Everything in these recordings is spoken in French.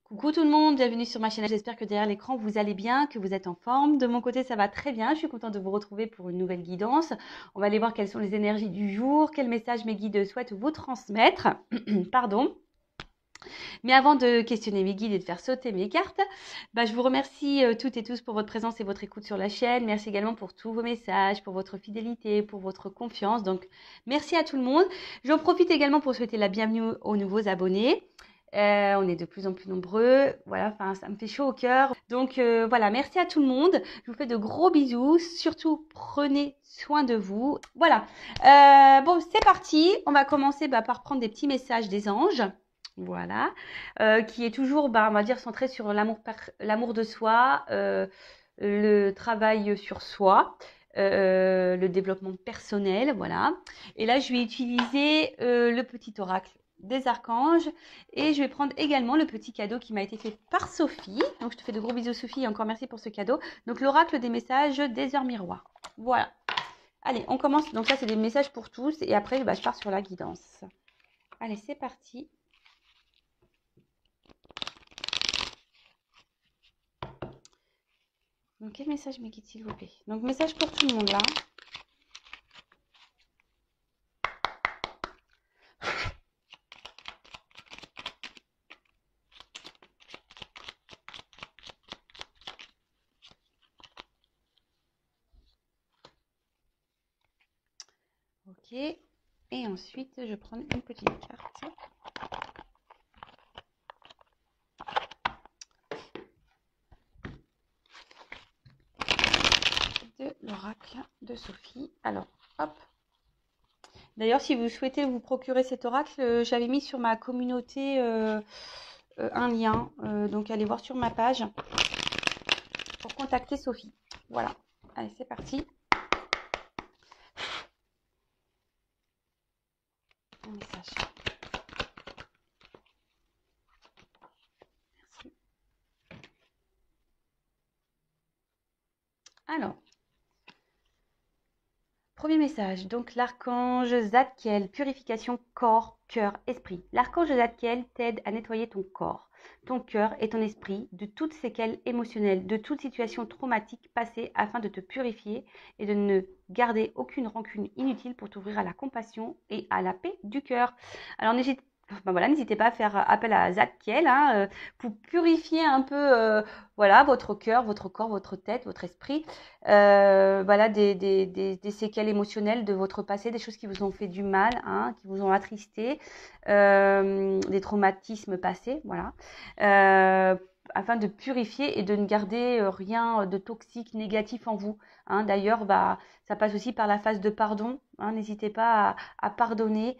Coucou tout le monde, bienvenue sur ma chaîne. J'espère que derrière l'écran vous allez bien, que vous êtes en forme. De mon côté, ça va très bien. Je suis contente de vous retrouver pour une nouvelle guidance. On va aller voir quelles sont les énergies du jour, quel message mes guides souhaitent vous transmettre. Pardon. Mais avant de questionner mes guides et de faire sauter mes cartes, je vous remercie toutes et tous pour votre présence et votre écoute sur la chaîne. Merci également pour tous vos messages, pour votre fidélité, pour votre confiance. Donc, merci à tout le monde. J'en profite également pour souhaiter la bienvenue aux nouveaux abonnés. On est de plus en plus nombreux. Voilà, ça me fait chaud au cœur. Donc, voilà, merci à tout le monde. Je vous fais de gros bisous. Surtout, prenez soin de vous. Voilà. Bon, c'est parti. On va commencer par prendre des petits messages des anges. Voilà, qui est toujours, on va dire, centré sur l'amour de soi, le travail sur soi, le développement personnel, voilà. Et là, je vais utiliser le petit oracle des archanges et je vais prendre également le petit cadeau qui m'a été fait par Sophie. Donc, je te fais de gros bisous, Sophie, et encore merci pour ce cadeau. Donc, l'oracle des messages des heures miroirs. Voilà. Allez, on commence. Donc, là, c'est des messages pour tous et après, je pars sur la guidance. Allez, c'est parti. Donc, quel message me guide, s'il vous plaît? Donc, message pour tout le monde, là. Ok. Et ensuite, je prends une petite carte. De l'oracle de Sophie. Alors, hop. D'ailleurs, si vous souhaitez vous procurer cet oracle, j'avais mis sur ma communauté un lien. Donc, allez voir sur ma page pour contacter Sophie. Voilà. Allez, c'est parti. Un message. Merci. Alors. Premier message, donc l'archange Zadkiel, purification corps, cœur, esprit. L'archange Zadkiel t'aide à nettoyer ton corps, ton cœur et ton esprit de toutes séquelles émotionnelles, de toute situation traumatique passée afin de te purifier et de ne garder aucune rancune inutile pour t'ouvrir à la compassion et à la paix du cœur. Alors n'hésitez pas à faire appel à Zadkiel pour purifier un peu votre cœur, votre corps, votre tête, votre esprit. Des séquelles émotionnelles de votre passé, des choses qui vous ont fait du mal, qui vous ont attristé, des traumatismes passés, voilà, afin de purifier et de ne garder rien de toxique, négatif en vous. D'ailleurs, ça passe aussi par la phase de pardon. N'hésitez pas à pardonner.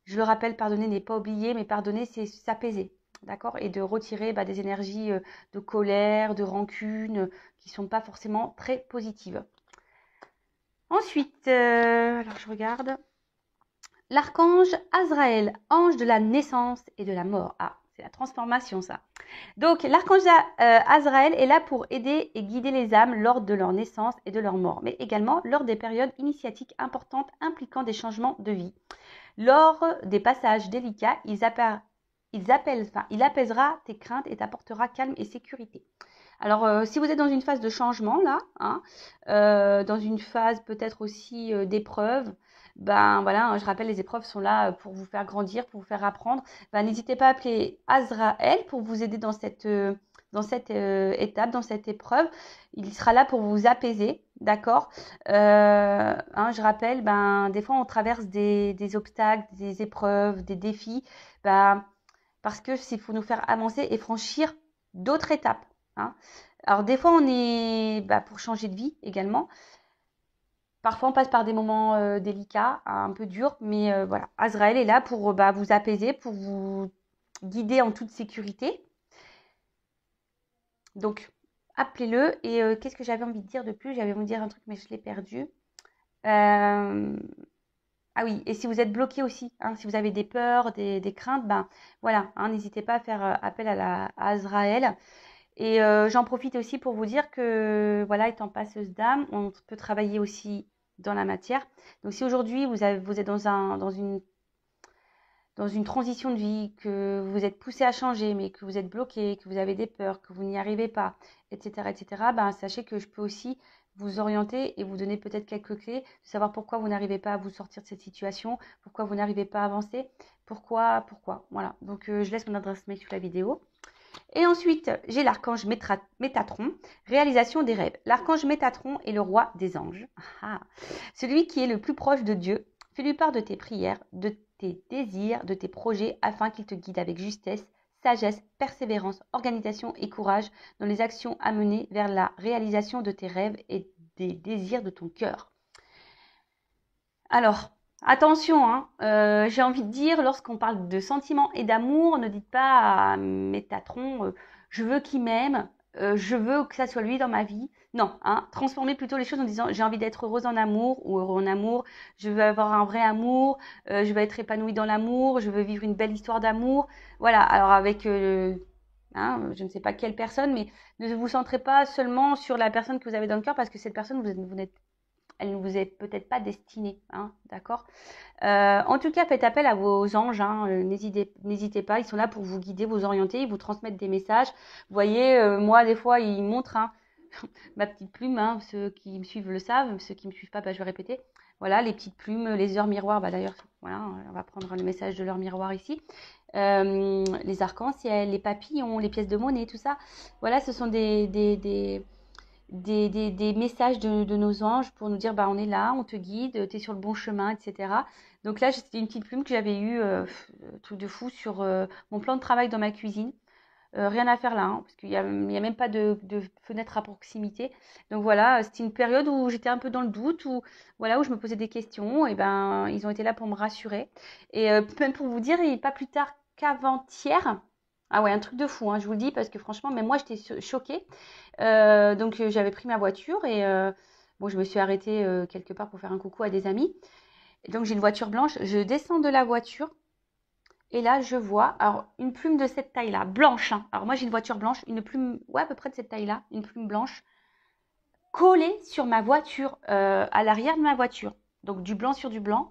Je le rappelle, pardonner n'est pas oublier, mais pardonner, c'est s'apaiser. D'accord? Et de retirer des énergies de colère, de rancune, qui ne sont pas forcément très positives. Ensuite, alors je regarde. L'archange Azraël, ange de la naissance et de la mort. Ah, c'est la transformation, ça. Donc, l'archange Azraël est là pour aider et guider les âmes lors de leur naissance et de leur mort, mais également lors des périodes initiatiques importantes impliquant des changements de vie. Lors des passages délicats, il apaisera tes craintes et t'apportera calme et sécurité. Alors, si vous êtes dans une phase de changement, là, dans une phase peut-être aussi d'épreuve, je rappelle, les épreuves sont là pour vous faire grandir, pour vous faire apprendre. N'hésitez pas à appeler Azraël pour vous aider dans cette étape, dans cette épreuve. Il sera là pour vous apaiser, d'accord? Je rappelle, des fois, on traverse des obstacles, des épreuves, des défis, parce que c'est pour nous faire avancer et franchir d'autres étapes. Alors, des fois, on est pour changer de vie également. Parfois, on passe par des moments délicats, un peu durs, mais voilà. Azraël est là pour vous apaiser, pour vous guider en toute sécurité. Donc, appelez-le. Et qu'est-ce que j'avais envie de dire de plus? J'avais envie de dire un truc, mais je l'ai perdu. Ah oui, et si vous êtes bloqué aussi, si vous avez des peurs, des craintes, voilà, n'hésitez pas à faire appel à Azraël. Et j'en profite aussi pour vous dire que, voilà, étant passeuse d'âme, on peut travailler aussi dans la matière. Donc, si aujourd'hui vous êtes dans dans une transition de vie, que vous êtes poussé à changer, mais que vous êtes bloqué, que vous avez des peurs, que vous n'y arrivez pas, etc., ben, sachez que je peux aussi vous orienter et vous donner peut-être quelques clés, de savoir pourquoi vous n'arrivez pas à vous sortir de cette situation, pourquoi vous n'arrivez pas à avancer, pourquoi, voilà. Donc, je laisse mon adresse mail sous la vidéo. Et ensuite, j'ai l'archange Métatron, réalisation des rêves. L'archange Métatron est le roi des anges. Celui qui est le plus proche de Dieu. Fais-lui part de tes prières, de tes désirs, de tes projets, afin qu'il te guide avec justesse, sagesse, persévérance, organisation et courage dans les actions à mener vers la réalisation de tes rêves et des désirs de ton cœur. Alors, attention, hein, j'ai envie de dire, lorsqu'on parle de sentiments et d'amour, ne dites pas à Métatron, je veux qu'il m'aime, je veux que ça soit lui dans ma vie. Non, hein, transformez plutôt les choses en disant, j'ai envie d'être heureuse en amour ou heureux en amour, je veux avoir un vrai amour, je veux être épanouie dans l'amour, je veux vivre une belle histoire d'amour. Voilà, alors avec... je ne sais pas quelle personne, mais ne vous centrez pas seulement sur la personne que vous avez dans le cœur parce que cette personne, elle ne vous est peut-être pas destinée, hein, d'accord. En tout cas, faites appel à vos anges, hein, n'hésitez pas, ils sont là pour vous guider, vous orienter, ils vous transmettent des messages. Vous voyez, moi, des fois, ils montrent ma petite plume, hein, ceux qui me suivent le savent, ceux qui ne me suivent pas, je vais répéter. Voilà, les petites plumes, les heures miroirs, d'ailleurs, voilà, on va prendre le message de l'heure miroir ici. Les arcs-en-ciel, les papillons, les pièces de monnaie, tout ça. Voilà, ce sont des messages de nos anges pour nous dire on est là, on te guide, tu es sur le bon chemin, etc. Donc là, c'était une petite plume que j'avais eue, truc de fou, sur mon plan de travail dans ma cuisine. Rien à faire là, hein, parce qu'il n'y a même pas de fenêtre à proximité. Donc voilà, c'était une période où j'étais un peu dans le doute, où je me posais des questions, et ils ont été là pour me rassurer. Et même pour vous dire, et pas plus tard qu'avant-hier, ah ouais, un truc de fou, hein, je vous le dis, parce que franchement, même moi, j'étais choquée. Donc j'avais pris ma voiture et je me suis arrêtée quelque part pour faire un coucou à des amis. Et donc j'ai une voiture blanche, je descends de la voiture et là je vois une plume de cette taille-là, blanche, hein. Alors moi j'ai une voiture blanche, une plume, à peu près de cette taille-là, une plume blanche collée sur ma voiture, à l'arrière de ma voiture. Donc du blanc sur du blanc.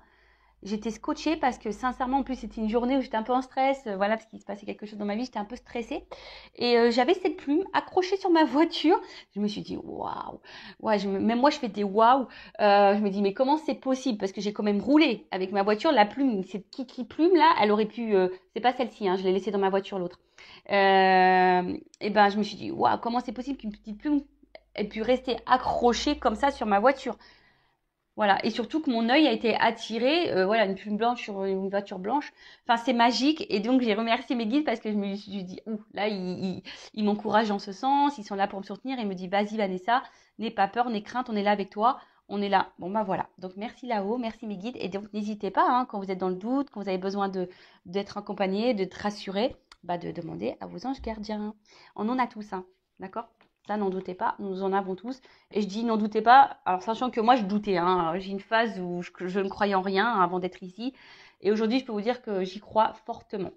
J'étais scotchée parce que sincèrement, en plus, c'était une journée où j'étais un peu en stress, parce qu'il se passait quelque chose dans ma vie, j'étais un peu stressée. Et j'avais cette plume accrochée sur ma voiture. Je me suis dit, waouh! Ouais, même moi, je fais des waouh! Je me dis, mais comment c'est possible? Parce que j'ai quand même roulé avec ma voiture. La plume, cette kiki plume là, elle aurait pu. C'est pas celle-ci, hein, je l'ai laissée dans ma voiture, l'autre. Je me suis dit, waouh, comment c'est possible qu'une petite plume ait pu rester accrochée comme ça sur ma voiture? Voilà, et surtout que mon œil a été attiré, une plume blanche sur une voiture blanche. Enfin, c'est magique. Et donc, j'ai remercié mes guides parce que je me suis dit, là, ils m'encouragent dans ce sens, ils sont là pour me soutenir. Et ils me disent, vas-y, Vanessa, n'aie pas peur, n'aie crainte, on est là avec toi, on est là. Bon, voilà. Donc, merci là-haut, merci mes guides. Et donc, n'hésitez pas, hein, quand vous êtes dans le doute, quand vous avez besoin d'être accompagné, d'être rassuré, de demander à vos anges gardiens. On en a tous, hein, d'accord? Ça, n'en doutez pas, nous en avons tous. Et je dis n'en doutez pas, alors sachant que moi je doutais, hein, j'ai une phase où je ne croyais en rien avant d'être ici. Et aujourd'hui, je peux vous dire que j'y crois fortement.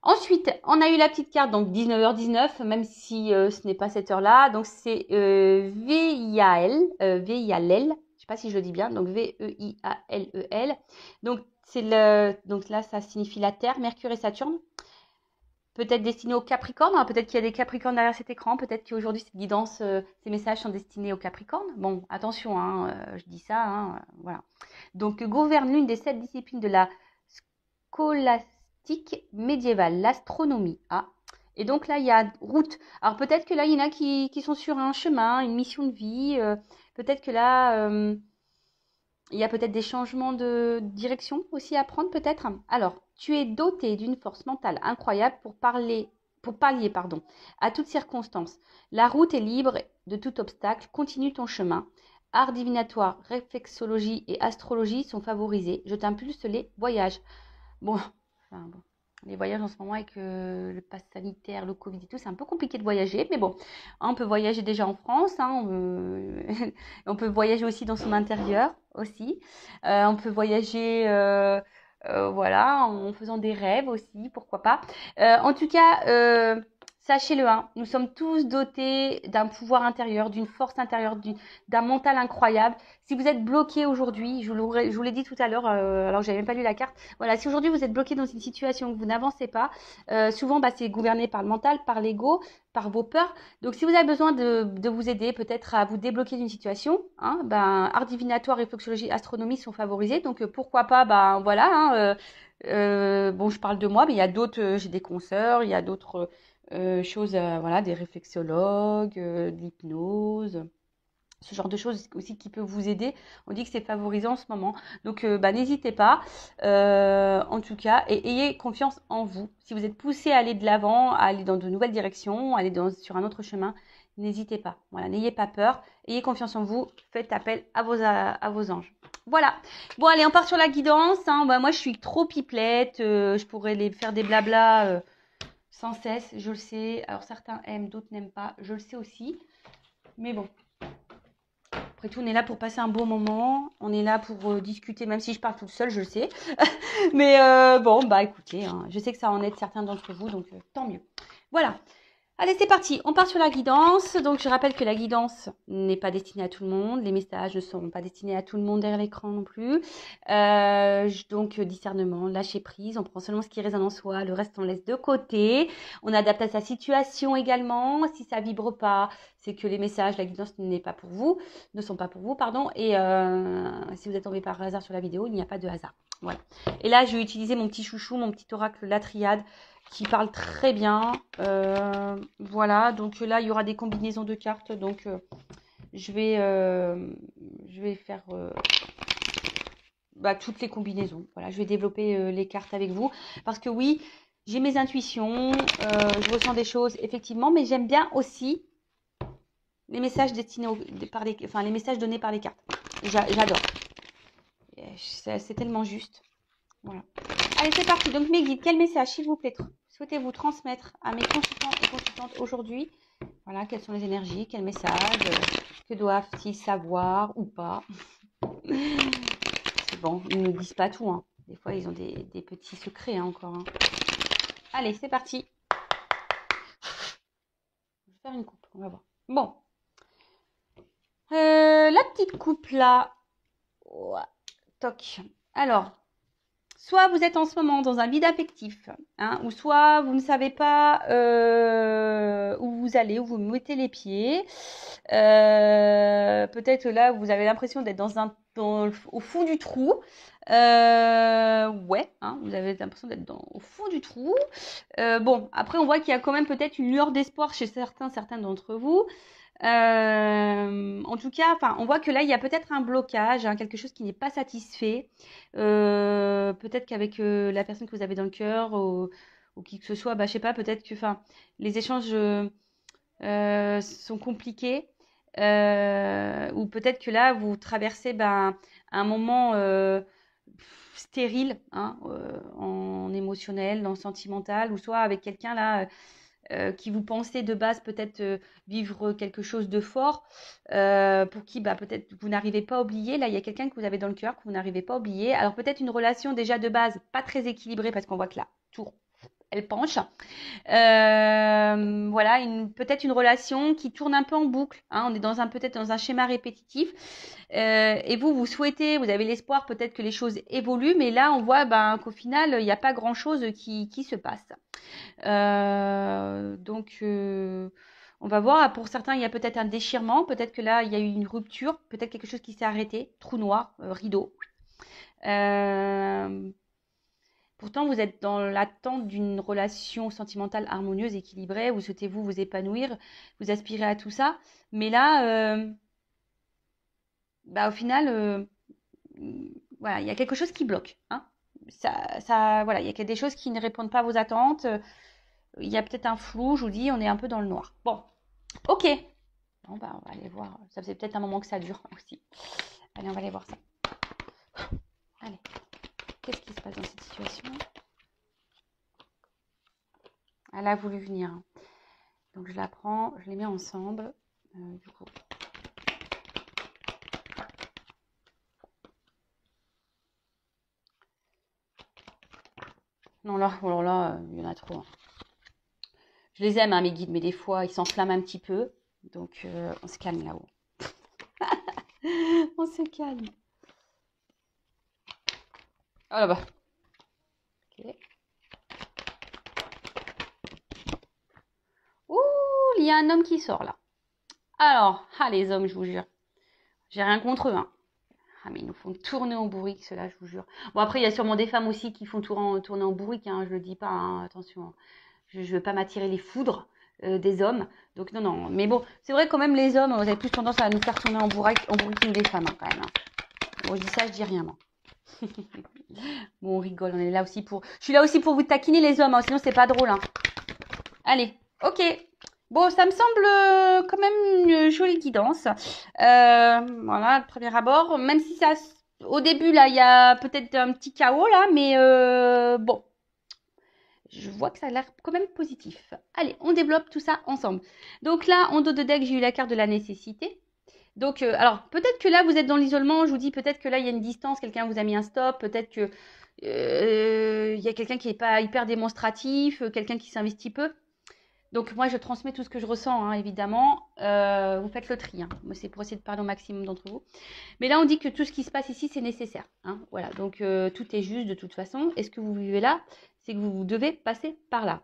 Ensuite, on a eu la petite carte, donc 19h19, même si ce n'est pas cette heure-là. Donc c'est VIAL, VIALEL, je ne sais pas si je le dis bien, donc VEIALEL. Donc là, ça signifie la Terre, Mercure et Saturne. Peut-être destiné aux Capricornes, hein, peut-être qu'il y a des Capricornes derrière cet écran, peut-être qu'aujourd'hui cette guidance, ces messages sont destinés aux Capricornes. Bon, attention, hein, je dis ça, hein, voilà. Donc, gouverne l'une des 7 disciplines de la scolastique médiévale, l'astronomie. Ah, et donc là, il y a route. Alors peut-être que là, il y en a qui sont sur un chemin, une mission de vie. Peut-être que là, il y a peut-être des changements de direction aussi à prendre, peut-être. Alors, tu es doté d'une force mentale incroyable pour pallier, à toutes circonstances. La route est libre de tout obstacle. Continue ton chemin. Art divinatoire, réflexologie et astrologie sont favorisés. Je t'impulse les voyages. Bon, les voyages en ce moment avec le pass sanitaire, le Covid et tout, c'est un peu compliqué de voyager. Mais bon, on peut voyager déjà en France. On peut voyager aussi dans son intérieur aussi. On peut voyager... en faisant des rêves aussi, pourquoi pas. En tout cas, Sachez-le, hein, nous sommes tous dotés d'un pouvoir intérieur, d'une force intérieure, d'un mental incroyable. Si vous êtes bloqué aujourd'hui, je vous l'ai dit tout à l'heure, alors que j'avais même pas lu la carte. Voilà, si aujourd'hui vous êtes bloqué dans une situation que vous n'avancez pas, souvent c'est gouverné par le mental, par l'ego, par vos peurs. Donc si vous avez besoin de vous aider peut-être à vous débloquer d'une situation, hein, art divinatoire, réflexologie, astronomie sont favorisés. Donc pourquoi pas, voilà. Hein, bon, je parle de moi, mais il y a d'autres, j'ai des consoeurs, il y a d'autres choses, voilà, des réflexologues, de l'hypnose, ce genre de choses aussi qui peut vous aider. On dit que c'est favorisant en ce moment. Donc, n'hésitez pas, en tout cas, et ayez confiance en vous. Si vous êtes poussé à aller de l'avant, à aller dans de nouvelles directions, à aller sur un autre chemin, n'hésitez pas. Voilà, n'ayez pas peur, ayez confiance en vous, faites appel à vos anges. Voilà. Bon, allez, on part sur la guidance. Hein. Moi, je suis trop pipelette. Je pourrais les faire des blabla sans cesse, je le sais. Alors certains aiment, d'autres n'aiment pas, je le sais aussi. Mais bon, après tout, on est là pour passer un bon moment. On est là pour discuter, même si je parle toute seule, je le sais. Mais bon, écoutez, hein, je sais que ça en aide certains d'entre vous, donc tant mieux. Voilà. Allez, c'est parti. On part sur la guidance. Donc, je rappelle que la guidance n'est pas destinée à tout le monde. Les messages ne seront pas destinés à tout le monde derrière l'écran non plus. Donc, discernement, lâcher prise. On prend seulement ce qui résonne en soi. Le reste, on laisse de côté. On adapte à sa situation également. Si ça vibre pas, c'est que les messages, la guidance ne sont pas pour vous, pardon. Et si vous êtes tombé par hasard sur la vidéo, il n'y a pas de hasard. Voilà. Et là, je vais utiliser mon petit chouchou, mon petit oracle, la triade, qui parle très bien. Voilà, donc là, il y aura des combinaisons de cartes. Donc, je vais faire toutes les combinaisons. Voilà, je vais développer les cartes avec vous. Parce que oui, j'ai mes intuitions, je ressens des choses, effectivement, mais j'aime bien aussi les messages destinés les messages donnés par les cartes. J'adore. C'est tellement juste. Voilà. Allez, c'est parti. Donc, mes guides, quel message, s'il vous plaît, souhaitez-vous transmettre à mes consultants et consultantes aujourd'hui? Voilà, quelles sont les énergies, quel message, que doivent-ils savoir ou pas? C'est bon, ils ne nous disent pas tout. Hein. Des fois, ils ont des petits secrets hein, encore. Hein. Allez, c'est parti. Je vais faire une coupe, on va voir. Bon. La petite coupe là. Oh, toc. Alors, soit vous êtes en ce moment dans un vide affectif, hein, ou soit vous ne savez pas où vous allez, où vous mettez les pieds. Peut-être là, vous avez l'impression d'être au fond du trou. Ouais, hein, vous avez l'impression d'être au fond du trou. Bon, après, on voit qu'il y a quand même peut-être une lueur d'espoir chez certains d'entre vous. En tout cas, on voit que là, il y a peut-être un blocage, hein, quelque chose qui n'est pas satisfait. Peut-être qu'avec la personne que vous avez dans le cœur ou qui que ce soit, je sais pas, peut-être que les échanges sont compliqués. Ou peut-être que là, vous traversez un moment stérile hein, en émotionnel, en sentimental, ou soit avec quelqu'un là qui vous pensez de base peut-être vivre quelque chose de fort, pour qui peut-être vous n'arrivez pas à oublier. Là, il y a quelqu'un que vous avez dans le cœur que vous n'arrivez pas à oublier. Alors peut-être une relation déjà de base pas très équilibrée parce qu'on voit que la tour, elle penche. Voilà, peut-être une relation qui tourne un peu en boucle. Hein, on est peut-être dans un schéma répétitif. Et vous souhaitez, vous avez l'espoir peut-être que les choses évoluent, mais là, on voit qu'au final, il n'y a pas grand-chose qui se passe. Donc, on va voir. Pour certains, il y a peut-être un déchirement. Peut-être que là, il y a eu une rupture. Peut-être quelque chose qui s'est arrêté. Trou noir, rideau. Pourtant, vous êtes dans l'attente d'une relation sentimentale harmonieuse, équilibrée. Vous souhaitez vous épanouir. Vous aspirez à tout ça. Mais là, au final, voilà, il y a quelque chose qui bloque. Hein. Voilà, il y a des choses qui ne répondent pas à vos attentes. Il y a peut-être un flou, je vous dis, on est un peu dans le noir. Bon, ok. Bon, on va aller voir. Ça faisait peut-être un moment que ça dure aussi. Allez, on va aller voir ça. Allez, qu'est-ce qui se passe dans cette situation? Elle a voulu venir. Donc, je la prends, je les mets ensemble. Du coup. Non, là, oh là, il y en a trop. Je les aime, hein, mes guides, mais des fois, ils s'enflamment un petit peu. Donc, on se calme là-haut. On se calme. Oh là-bas. Ok. Ouh, il y a un homme qui sort là. Alors, les hommes, je vous jure. J'ai rien contre eux, hein. Ah, mais ils nous font tourner en bourrique, ceux-là, je vous jure. Bon, après, il y a sûrement des femmes aussi qui font tourner en bourrique, hein, je le dis pas, hein, attention. Je ne veux pas m'attirer les foudres des hommes. Donc, non, non. Mais bon, c'est vrai quand même, les hommes, vous avez plus tendance à nous faire tourner en bourrique que les femmes, hein, quand même. Hein. Bon, je dis ça, je dis rien, moi. Bon, on rigole, on est là aussi pour... Je suis là aussi pour vous taquiner, les hommes, hein, sinon, c'est pas drôle. Hein. Allez, ok. Bon, ça me semble quand même une jolie guidance. Voilà, le premier abord. Même si ça, au début, là, il y a peut-être un petit chaos, là, mais bon. Je vois que ça a l'air quand même positif. Allez, on développe tout ça ensemble. Donc là, en dos de deck, j'ai eu la carte de la nécessité. Donc, alors, peut-être que là, vous êtes dans l'isolement. Je vous dis, peut-être que là, il y a une distance. Quelqu'un vous a mis un stop. Peut-être que il y a quelqu'un qui n'est pas hyper démonstratif. Quelqu'un qui s'investit peu. Donc moi, je transmets tout ce que je ressens, hein, évidemment. Vous faites le tri. Hein. Moi, c'est pour essayer de parler au maximum d'entre vous. Mais là, on dit que tout ce qui se passe ici, c'est nécessaire. Hein. Voilà, donc tout est juste de toute façon. Et ce que vous vivez là, c'est que vous devez passer par là.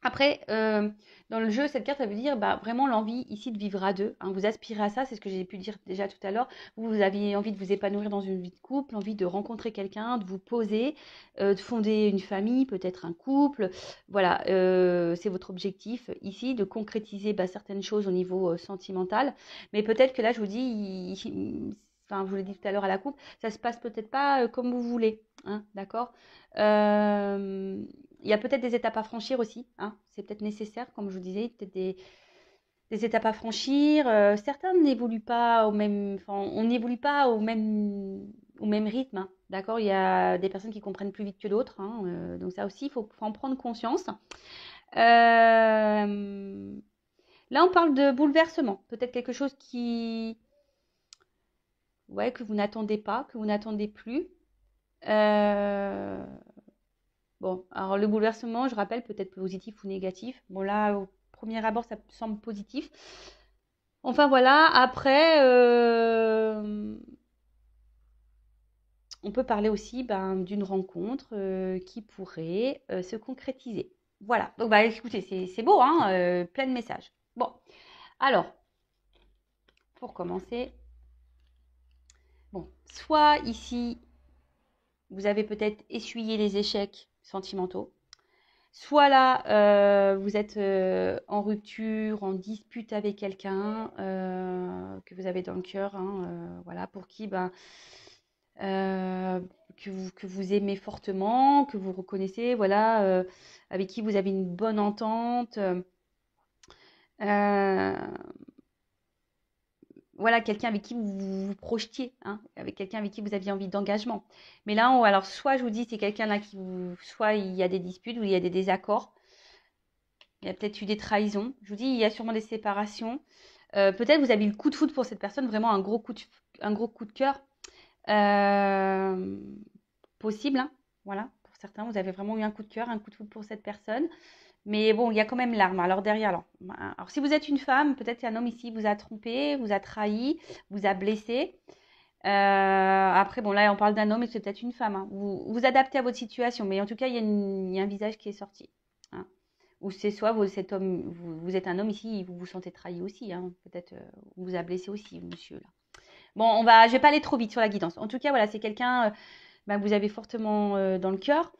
Après, dans le jeu, cette carte, ça veut dire vraiment l'envie ici de vivre à deux. Hein. Vous aspirez à ça, c'est ce que j'ai pu dire déjà tout à l'heure. Vous aviez envie de vous épanouir dans une vie de couple, envie de rencontrer quelqu'un, de vous poser, de fonder une famille, peut-être un couple. Voilà, c'est votre objectif ici, de concrétiser certaines choses au niveau sentimental. Mais peut-être que là, je vous dis, enfin, je vous l'ai dit tout à l'heure à la coupe, ça se passe peut-être pas comme vous voulez. Hein, d'accord il y a peut-être des étapes à franchir aussi, hein. C'est peut-être nécessaire, comme je vous disais, peut-être des étapes à franchir. Certains n'évoluent pas on n'évolue pas au même rythme, hein, d'accord? Il y a des personnes qui comprennent plus vite que d'autres, hein, donc ça aussi, faut en prendre conscience. Là, on parle de bouleversement, peut-être quelque chose que vous n'attendez pas, que vous n'attendez plus. Bon, alors le bouleversement, je rappelle, peut être positif ou négatif. Bon, là, au premier abord, ça semble positif. Enfin, voilà. Après, on peut parler aussi d'une rencontre qui pourrait se concrétiser. Voilà. Donc, écoutez, c'est beau, hein, plein de messages. Bon, alors, pour commencer, bon, soit ici, vous avez peut-être essuyé les échecs sentimentaux. Soit là, vous êtes en rupture, en dispute avec quelqu'un que vous avez dans le cœur, hein, voilà, pour qui que vous aimez fortement, que vous reconnaissez, voilà, avec qui vous avez une bonne entente. Voilà, quelqu'un avec qui vous vous projetiez, hein, avec quelqu'un avec qui vous aviez envie d'engagement. Mais là, alors soit je vous dis, c'est quelqu'un là soit il y a des disputes ou il y a des désaccords. Il y a peut-être eu des trahisons. Je vous dis, il y a sûrement des séparations. Peut-être vous avez eu le coup de foudre pour cette personne, vraiment un gros coup de cœur. Possible, hein. Voilà, pour certains, vous avez vraiment eu un coup de cœur, un coup de foudre pour cette personne. Mais bon, il y a quand même l'arme. Alors derrière, alors si vous êtes une femme, peut-être qu'un homme ici vous a trompé, vous a trahi, vous a blessé. Après, bon, là, on parle d'un homme et c'est peut-être une femme. Hein. Vous adaptez à votre situation, mais en tout cas, il y a un visage qui est sorti. Hein. Ou c'est soit vous êtes un homme ici, vous vous sentez trahi aussi. Hein. Peut-être vous a blessé aussi, monsieur. Là. Bon, je vais pas aller trop vite sur la guidance. En tout cas, voilà, c'est quelqu'un que vous avez fortement dans le cœur.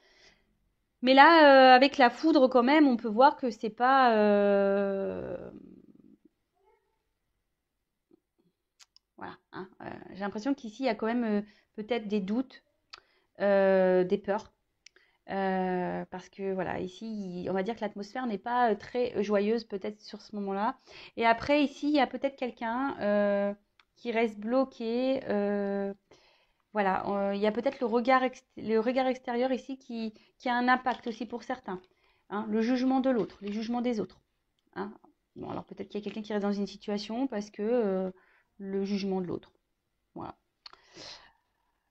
Mais là, avec la foudre, quand même, on peut voir que c'est pas. Voilà. Hein, j'ai l'impression qu'ici, il y a quand même peut-être des doutes, des peurs. Parce que voilà, ici, on va dire que l'atmosphère n'est pas très joyeuse peut-être sur ce moment-là. Et après, ici, il y a peut-être quelqu'un qui reste bloqué. Voilà, il y a peut-être le regard extérieur ici qui a un impact aussi pour certains. Hein, le jugement de l'autre, les jugements des autres. Hein. Bon, alors peut-être qu'il y a quelqu'un qui reste dans une situation parce que le jugement de l'autre. Voilà.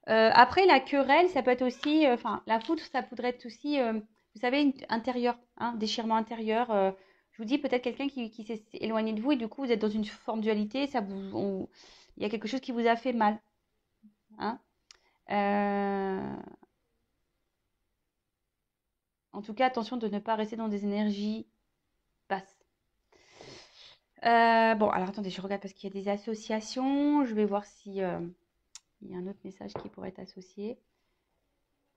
Après, la querelle, ça peut être aussi, la foudre, ça pourrait être aussi, vous savez, intérieur, hein, déchirement intérieur. Je vous dis peut-être quelqu'un qui s'est éloigné de vous et du coup vous êtes dans une forme de dualité, il y a quelque chose qui vous a fait mal. Hein. En tout cas, attention de ne pas rester dans des énergies basses. Bon, alors attendez, je regarde parce qu'il y a des associations. Je vais voir si il y a un autre message qui pourrait être associé.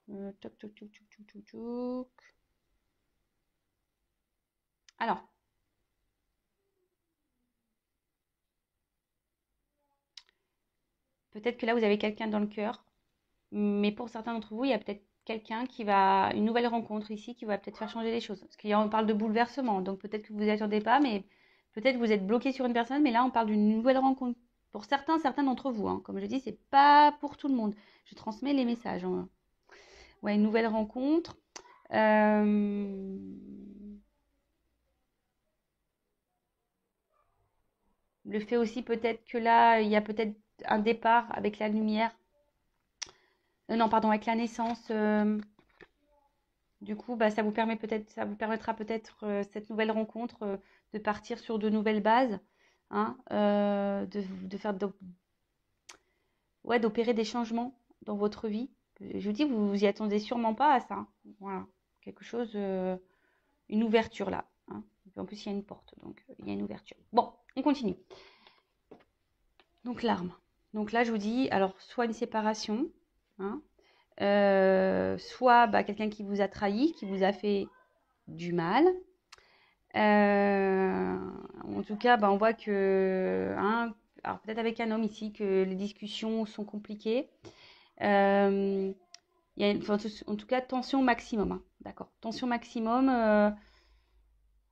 Toc, toc, toc, toc, toc, toc, toc. Alors, peut-être que là, vous avez quelqu'un dans le cœur, mais pour certains d'entre vous, il y a peut-être quelqu'un une nouvelle rencontre ici qui va peut-être faire changer les choses. Parce qu'on parle de bouleversement, donc peut-être que vous n'y attendez pas, mais peut-être que vous êtes bloqué sur une personne, mais là, on parle d'une nouvelle rencontre. Pour certains d'entre vous, hein. Comme je dis, c'est pas pour tout le monde. Je transmets les messages. Hein. Ouais, une nouvelle rencontre. Le fait aussi peut-être que là, il y a peut-être un départ avec la lumière. Non, pardon, avec la naissance. Du coup, bah, ça vous permettra peut-être cette nouvelle rencontre de partir sur de nouvelles bases, hein, de faire ouais, d'opérer des changements dans votre vie. Je vous dis, vous vous y attendez sûrement pas à ça. Hein. Voilà, quelque chose, une ouverture là. Hein. Et puis en plus, il y a une porte, donc il y a une ouverture. Bon, on continue. Donc l'arme. Donc là, je vous dis, alors soit une séparation, hein, soit bah, quelqu'un qui vous a trahi, qui vous a fait du mal. En tout cas, bah, on voit que, hein, alors peut-être avec un homme ici, que les discussions sont compliquées. Il y a en tout cas, tension maximum. Hein, d'accord. Tension maximum.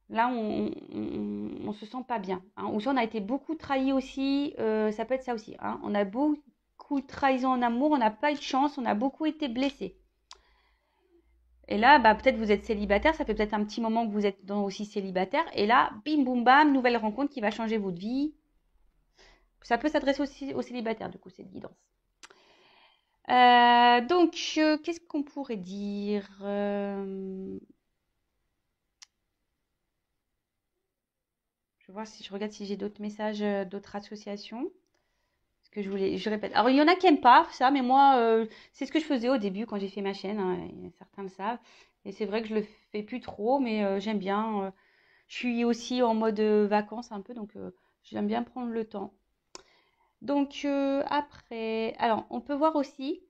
Là, on se sent pas bien. Hein. Ou soit on a été beaucoup trahi aussi. Ça peut être ça aussi. Hein. On a beaucoup de trahison en amour. On n'a pas eu de chance. On a beaucoup été blessés. Et là, bah, peut-être vous êtes célibataire, ça fait peut-être un petit moment que vous êtes aussi célibataire. Et là, bim, boum, bam, nouvelle rencontre qui va changer votre vie. Ça peut s'adresser aussi aux célibataires, du coup, cette guidance. Donc, qu'est-ce qu'on pourrait dire Je vois si je regarde si j'ai d'autres messages, d'autres associations. Ce que je répète. Alors, il y en a qui n'aiment pas ça, mais moi, c'est ce que je faisais au début quand j'ai fait ma chaîne. Hein, certains le savent. Et c'est vrai que je le fais plus trop, mais j'aime bien. Je suis aussi en mode vacances un peu, donc j'aime bien prendre le temps. Donc après, alors on peut voir aussi,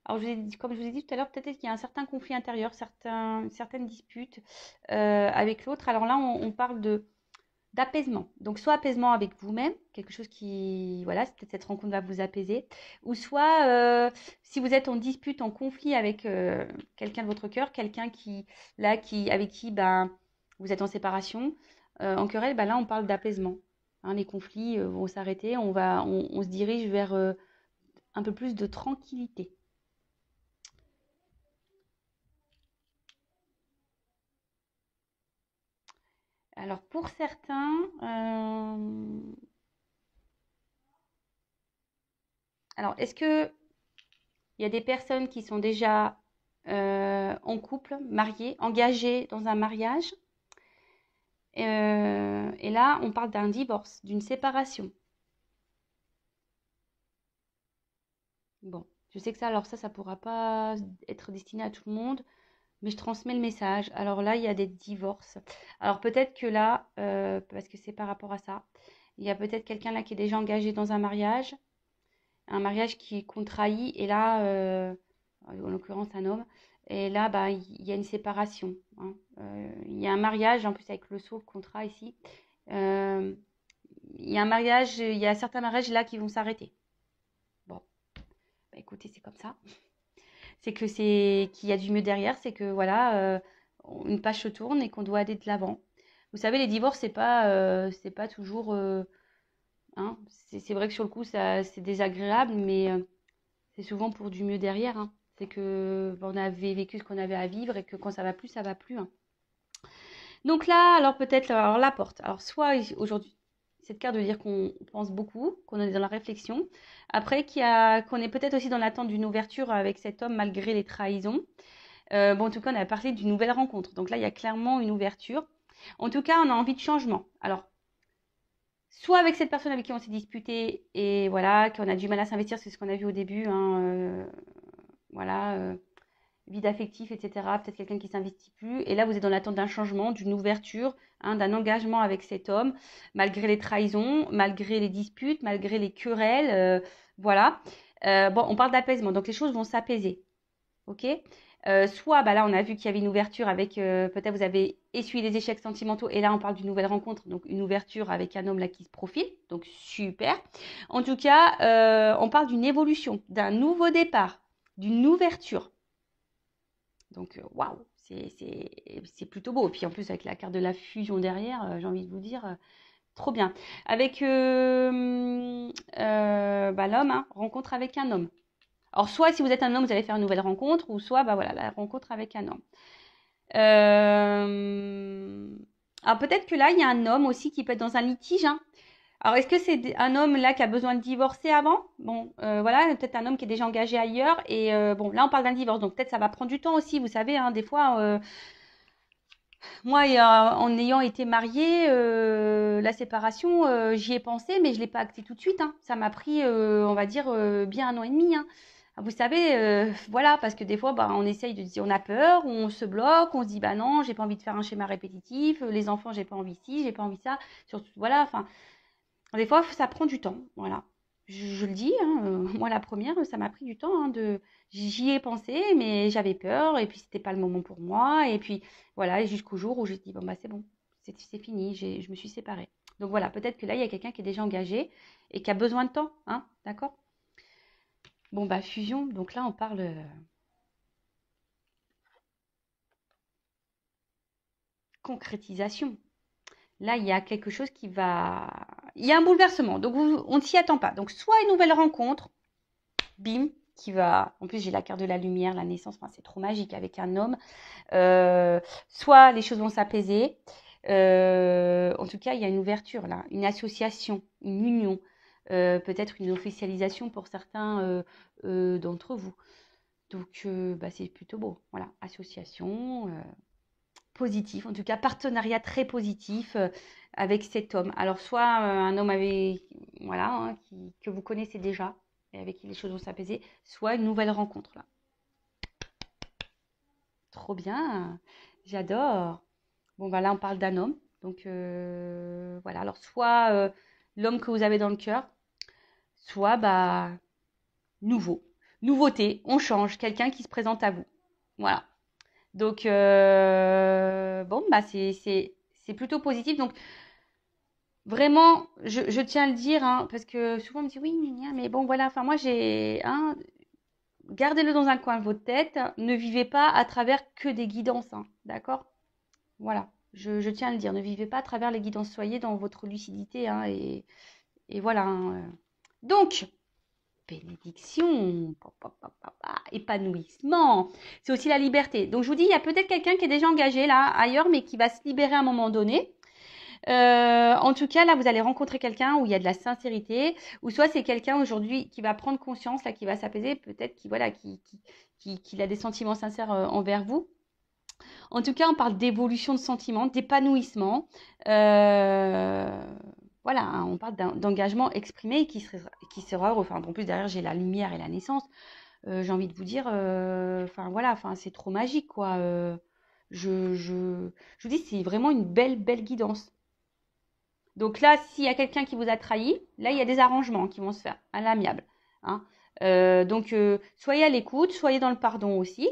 alors comme je vous ai dit tout à l'heure, peut-être qu'il y a un certain conflit intérieur, certaines disputes avec l'autre. Alors là, on parle d'apaisement. Donc soit apaisement avec vous-même, quelque chose qui, voilà, peut-être cette rencontre va vous apaiser, ou soit si vous êtes en dispute, en conflit avec quelqu'un de votre cœur, quelqu'un avec qui ben, vous êtes en séparation, en querelle, ben là on parle d'apaisement. Hein, les conflits vont s'arrêter, on se dirige vers un peu plus de tranquillité. Alors pour certains, alors est-ce que il y a des personnes qui sont déjà en couple, mariées, engagées dans un mariage. Et là, on parle d'un divorce, d'une séparation. Bon, je sais que ça, alors ça pourra pas être destiné à tout le monde, mais je transmets le message. Alors là, il y a des divorces. Alors peut-être que là, parce que c'est par rapport à ça, il y a peut-être quelqu'un là qui est déjà engagé dans un mariage qui est contrait, et là, en l'occurrence un homme, et là, bah, il y a une séparation. Hein. Il y a un mariage, en plus avec le sceau, le contrat ici. Euh, il y a un mariage, il y a certains mariages là qui vont s'arrêter. Bon, bah, écoutez, c'est comme ça. C'est que qu'il y a du mieux derrière, c'est que voilà, une page se tourne et qu'on doit aller de l'avant. Vous savez, les divorces, c'est pas toujours. Hein, c'est vrai que sur le coup, ça, c'est désagréable, mais c'est souvent pour du mieux derrière. Hein. C'est que on avait vécu ce qu'on avait à vivre et que quand ça va plus, ça va plus. Hein. Donc là, alors peut-être, alors la porte. Alors soit aujourd'hui, cette carte de dire qu'on pense beaucoup, qu'on est dans la réflexion. Après, qu'on est peut-être aussi dans l'attente d'une ouverture avec cet homme malgré les trahisons. Bon, en tout cas, on a parlé d'une nouvelle rencontre. Donc là, il y a clairement une ouverture. En tout cas, on a envie de changement. Alors, soit avec cette personne avec qui on s'est disputé et voilà, qu'on a du mal à s'investir, c'est ce qu'on a vu au début, hein, voilà, vide affectif, etc. Peut-être quelqu'un qui s'investit plus. Et là, vous êtes dans l'attente d'un changement, d'une ouverture, hein, d'un engagement avec cet homme, malgré les trahisons, malgré les disputes, malgré les querelles. Voilà. Bon, on parle d'apaisement, donc les choses vont s'apaiser. Ok. Soit, bah là, on a vu qu'il y avait une ouverture avec, peut-être vous avez essuyé les échecs sentimentaux, et là, on parle d'une nouvelle rencontre, donc une ouverture avec un homme là qui se profile, donc super. En tout cas, on parle d'une évolution, d'un nouveau départ, d'une ouverture. Donc, waouh, c'est plutôt beau. Et puis en plus, avec la carte de la fusion derrière, j'ai envie de vous dire, trop bien. Avec bah, l'homme, hein, rencontre avec un homme. Alors, soit si vous êtes un homme, vous allez faire une nouvelle rencontre, ou soit, bah voilà, la rencontre avec un homme. Alors, peut-être que là, il y a un homme aussi qui peut être dans un litige, hein. Alors, est-ce que c'est un homme là qui a besoin de divorcer avant? Bon, voilà, peut-être un homme qui est déjà engagé ailleurs. Et bon, là, on parle d'un divorce, donc peut-être ça va prendre du temps aussi. Vous savez, hein, des fois, moi, en ayant été mariée, la séparation, j'y ai pensé, mais je l'ai pas acté tout de suite, hein. Ça m'a pris, on va dire, bien 1 an et demi, hein. Vous savez, voilà, parce que des fois, bah, on essaye de dire, on a peur, on se bloque, on se dit, bah non, j'ai pas envie de faire un schéma répétitif, les enfants, j'ai pas envie ci, j'ai pas envie ça, surtout, voilà, enfin, des fois, ça prend du temps, voilà. Je le dis, hein, moi la première, ça m'a pris du temps, hein, j'y ai pensé, mais j'avais peur, et puis c'était pas le moment pour moi, et puis voilà, jusqu'au jour où j'ai dit, bon bah c'est bon, c'est fini, je me suis séparée. Donc voilà, peut-être que là, il y a quelqu'un qui est déjà engagé et qui a besoin de temps, hein, d'accord? Bon bah fusion, donc là on parle concrétisation. Là, il y a quelque chose qui va... Il y a un bouleversement, donc on ne s'y attend pas. Donc soit une nouvelle rencontre, bim, qui va. En plus, j'ai la carte de la lumière, la naissance, enfin, c'est trop magique avec un homme. Soit les choses vont s'apaiser. En tout cas, il y a une ouverture là, une association, une union, peut-être une officialisation pour certains d'entre vous. Donc, bah, c'est plutôt beau. Voilà, association, positif, en tout cas, partenariat très positif avec cet homme. Alors, soit un homme avec, voilà, hein, que vous connaissez déjà et avec qui les choses vont s'apaiser, soit une nouvelle rencontre là. Trop bien, j'adore. Bon, bah là, on parle d'un homme. Donc, voilà. Alors, soit l'homme que vous avez dans le cœur, soit, bah, nouveau. Nouveauté, on change, quelqu'un qui se présente à vous. Voilà. Donc, bon, bah, c'est plutôt positif. Donc, vraiment, je tiens à le dire, hein, parce que souvent on me dit oui, mais bon, voilà. Enfin, moi, hein, gardez-le dans un coin de votre tête. Ne vivez pas à travers que des guidances, hein, d'accord? Voilà, je tiens à le dire, ne vivez pas à travers les guidances, soyez dans votre lucidité, hein, et voilà, hein. Donc, bénédiction, épanouissement, c'est aussi la liberté. Donc, je vous dis, il y a peut-être quelqu'un qui est déjà engagé là, ailleurs, mais qui va se libérer à un moment donné. En tout cas, là, vous allez rencontrer quelqu'un où il y a de la sincérité, ou soit c'est quelqu'un aujourd'hui qui va prendre conscience, là, qui va s'apaiser, peut-être qui, voilà, qui a des sentiments sincères envers vous. En tout cas, on parle d'évolution de sentiments, d'épanouissement. Euh, voilà, hein, on parle d'engagement exprimé qui sera, enfin, en plus derrière j'ai la lumière et la naissance. J'ai envie de vous dire, enfin voilà, enfin c'est trop magique quoi. Je vous dis, c'est vraiment une belle, belle guidance. Donc là, s'il y a quelqu'un qui vous a trahi, là il y a des arrangements qui vont se faire à l'amiable, hein. Donc soyez à l'écoute, soyez dans le pardon aussi.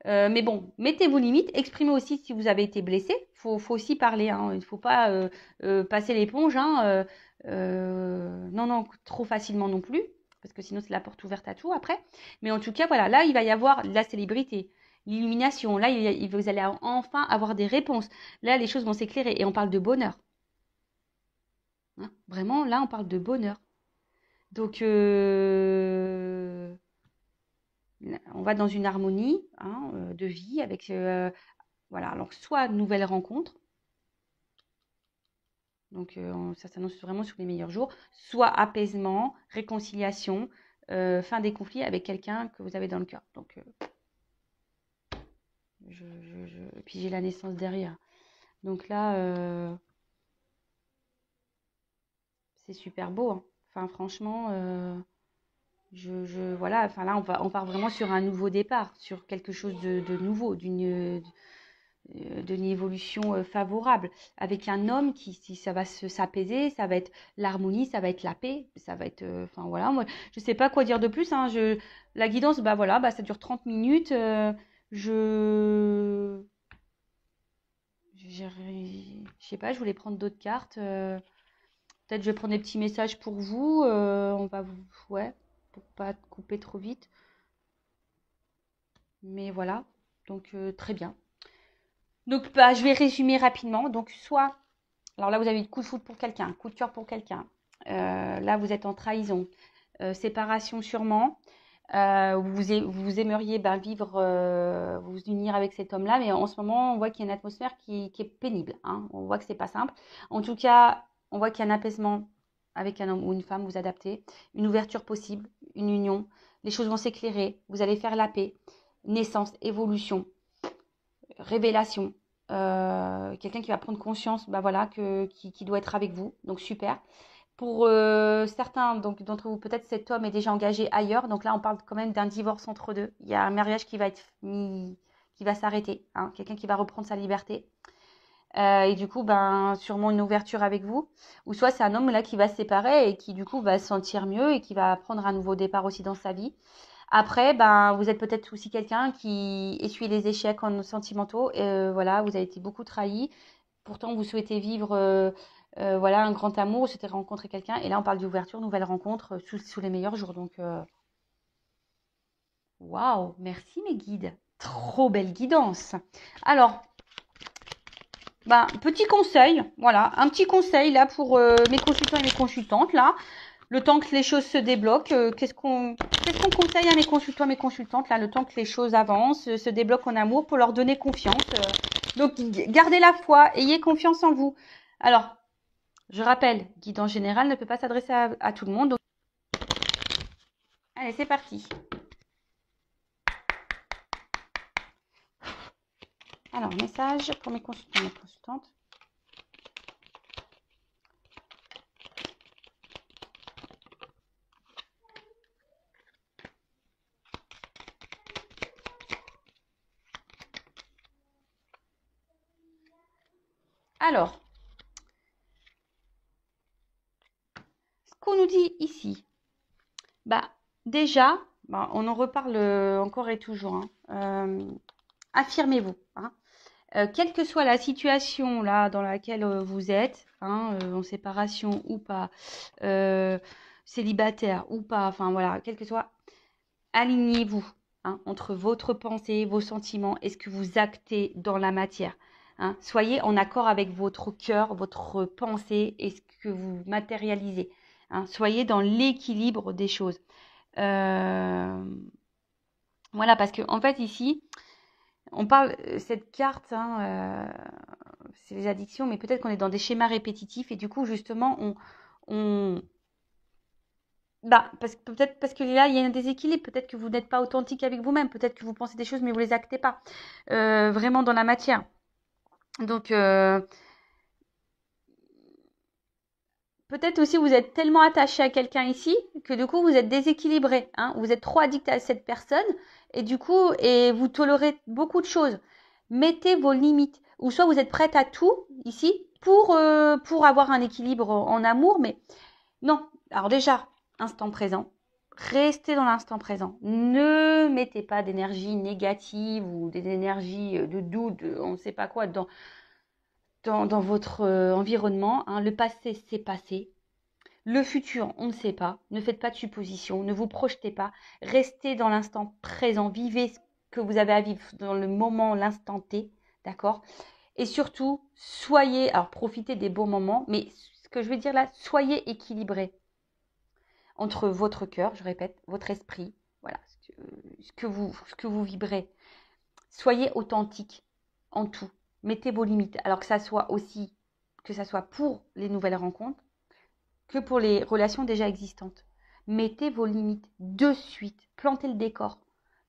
Mais bon, mettez vos limites, exprimez aussi si vous avez été blessé. Faut aussi parler, hein. Il ne faut pas passer l'éponge, hein. Non, non, trop facilement non plus, parce que sinon c'est la porte ouverte à tout après. Mais en tout cas, voilà, là il va y avoir la célébrité, l'illumination. Là, vous allez enfin avoir des réponses. Là, les choses vont s'éclairer et on parle de bonheur, hein. Vraiment, là, on parle de bonheur. Donc, on va dans une harmonie, hein, de vie avec, voilà, alors soit nouvelle rencontre, donc ça s'annonce vraiment sur les meilleurs jours, soit apaisement, réconciliation, fin des conflits avec quelqu'un que vous avez dans le cœur. Donc, et puis j'ai la naissance derrière. Donc là, c'est super beau, hein. Enfin, franchement, voilà, enfin là, on part vraiment sur un nouveau départ, sur quelque chose de nouveau, d'une évolution favorable, avec un homme qui, si ça va s'apaiser, ça va être l'harmonie, ça va être la paix, ça va être, enfin voilà, moi, je sais pas quoi dire de plus, hein, la guidance, bah voilà, bah ça dure 30 minutes, je, je sais pas, je voulais prendre d'autres cartes, peut-être je vais prendre des petits messages pour vous, on va vous, ouais, pour pas couper trop vite, mais voilà, donc très bien. Donc bah, je vais résumer rapidement, donc soit alors là, vous avez eu coup de foudre pour quelqu'un, coup de cœur pour quelqu'un. Là, vous êtes en trahison, séparation sûrement. Vous aimeriez ben, vivre, vous unir avec cet homme-là, mais en ce moment, on voit qu'il y a une atmosphère qui est pénible, hein. On voit que c'est pas simple. En tout cas, on voit qu'il y a un apaisement avec un homme ou une femme, vous adaptez, une ouverture possible, une union. Les choses vont s'éclairer, vous allez faire la paix, naissance, évolution, révélation, quelqu'un qui va prendre conscience, bah voilà, qui doit être avec vous. Donc super. Pour certains donc d'entre vous, peut-être cet homme est déjà engagé ailleurs. Donc là, on parle quand même d'un divorce entre deux. Il y a un mariage qui va être mis, qui va s'arrêter, hein, quelqu'un qui va reprendre sa liberté. Et du coup, ben sûrement une ouverture avec vous. Ou soit c'est un homme là qui va se séparer et qui du coup va se sentir mieux et qui va prendre un nouveau départ aussi dans sa vie. Après, ben, vous êtes peut-être aussi quelqu'un qui essuie les échecs en sentimentaux. Et, voilà, vous avez été beaucoup trahi. Pourtant, vous souhaitez vivre voilà, un grand amour, vous souhaitez rencontrer quelqu'un. Et là, on parle d'ouverture, nouvelle rencontre sous les meilleurs jours. Donc, waouh, merci mes guides. Trop belle guidance. Alors, ben, petit conseil, voilà, un petit conseil là pour mes consultants et mes consultantes là. Le temps que les choses se débloquent, qu'est-ce qu'on conseille à mes consultants et mes consultantes là, le temps que les choses avancent, se débloquent en amour pour leur donner confiance. Donc gardez la foi, ayez confiance en vous. Alors, je rappelle, guide en général ne peut pas s'adresser à tout le monde. Donc, allez, c'est parti. Alors, message pour mes consultants et mes consultantes. Alors, ce qu'on nous dit ici, bah déjà, bah, on en reparle encore et toujours, hein. Affirmez-vous, hein. Quelle que soit la situation là dans laquelle vous êtes, hein, en séparation ou pas, euh, célibataire ou pas, enfin voilà, quel que soit, alignez-vous, hein, entre votre pensée, vos sentiments et ce que vous actez dans la matière, hein. Soyez en accord avec votre cœur, votre pensée et ce que vous matérialisez, hein. Soyez dans l'équilibre des choses. Euh, voilà, parce que en fait ici, on parle, cette carte, hein, c'est les addictions, mais peut-être qu'on est dans des schémas répétitifs et du coup, justement, on bah, peut-être parce que là, il y a un déséquilibre. Peut-être que vous n'êtes pas authentique avec vous-même. Peut-être que vous pensez des choses, mais vous les actez pas vraiment dans la matière. Donc, peut-être aussi vous êtes tellement attaché à quelqu'un ici que du coup, vous êtes déséquilibré, hein. Vous êtes trop addict à cette personne et du coup, et vous tolérez beaucoup de choses. Mettez vos limites. Ou soit vous êtes prête à tout ici pour avoir un équilibre en amour, mais non. Alors déjà, instant présent. Restez dans l'instant présent. Ne mettez pas d'énergie négative ou des énergies de doute, on ne sait pas quoi, dans votre environnement, hein. Le passé, c'est passé. Le futur, on ne sait pas. Ne faites pas de suppositions. Ne vous projetez pas. Restez dans l'instant présent. Vivez ce que vous avez à vivre dans le moment, l'instant T. D'accord? Et surtout, soyez, alors profitez des beaux moments, mais ce que je veux dire là, soyez équilibré entre votre cœur, je répète, votre esprit, voilà, ce que vous vibrez. Soyez authentique en tout. Mettez vos limites. Alors que ça soit pour les nouvelles rencontres, que pour les relations déjà existantes. Mettez vos limites de suite. Plantez le décor.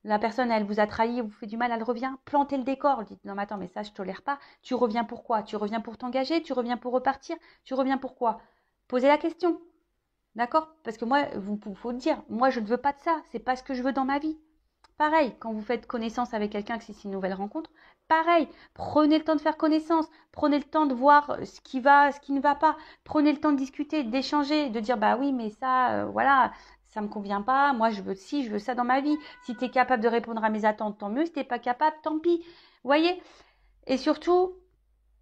La personne, elle vous a trahi, vous fait du mal, elle revient. Plantez le décor. Dites, non, mais attends, mais ça, je tolère pas. Tu reviens pourquoi? Tu reviens pour t'engager? Tu reviens pour repartir? Tu reviens pourquoi? Posez la question. D'accord? Parce que moi, faut le dire, moi, je ne veux pas de ça. C'est pas ce que je veux dans ma vie. Pareil, quand vous faites connaissance avec quelqu'un, que c'est une nouvelle rencontre, pareil, prenez le temps de faire connaissance, prenez le temps de voir ce qui va, ce qui ne va pas, prenez le temps de discuter, d'échanger, de dire bah oui, mais ça, voilà, ça me convient pas, moi je veux ci, je veux ça dans ma vie. Si tu es capable de répondre à mes attentes, tant mieux, si tu n'es pas capable, tant pis. Vous voyez? Et surtout,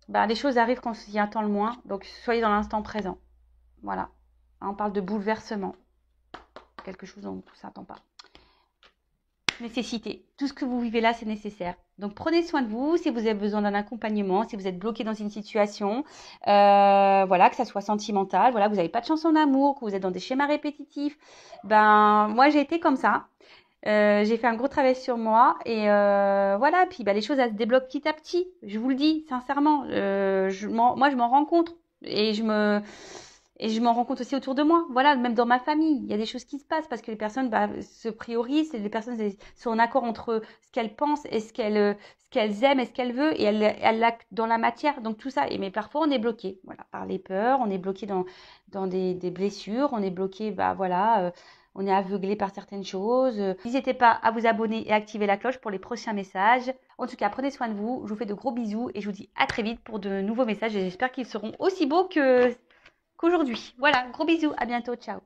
bah, les choses arrivent quand on s'y attend le moins, donc soyez dans l'instant présent. Voilà. On parle de bouleversement, quelque chose dont on ne s'attend pas. Nécessité. Tout ce que vous vivez là, c'est nécessaire. Donc prenez soin de vous si vous avez besoin d'un accompagnement, si vous êtes bloqué dans une situation, voilà, que ça soit sentimental, voilà, vous n'avez pas de chance en amour, que vous êtes dans des schémas répétitifs. Ben moi j'ai été comme ça. J'ai fait un gros travail sur moi et voilà. Puis ben, les choses elles se débloquent petit à petit. Je vous le dis sincèrement. Moi je m'en rends compte et je m'en rends compte aussi autour de moi. Voilà, même dans ma famille, il y a des choses qui se passent parce que les personnes se priorisent, les personnes sont en accord entre ce qu'elles pensent et ce qu'elles aiment et ce qu'elles veulent et elles l'actent dans la matière. Donc tout ça. Mais parfois on est bloqué, voilà, par les peurs, on est bloqué dans des blessures, on est bloqué, bah voilà. On est aveuglé par certaines choses. N'hésitez pas à vous abonner et activer la cloche pour les prochains messages. En tout cas, prenez soin de vous. Je vous fais de gros bisous et je vous dis à très vite pour de nouveaux messages. Et j'espère qu'ils seront aussi beaux qu'aujourd'hui. Voilà, gros bisous, à bientôt, ciao.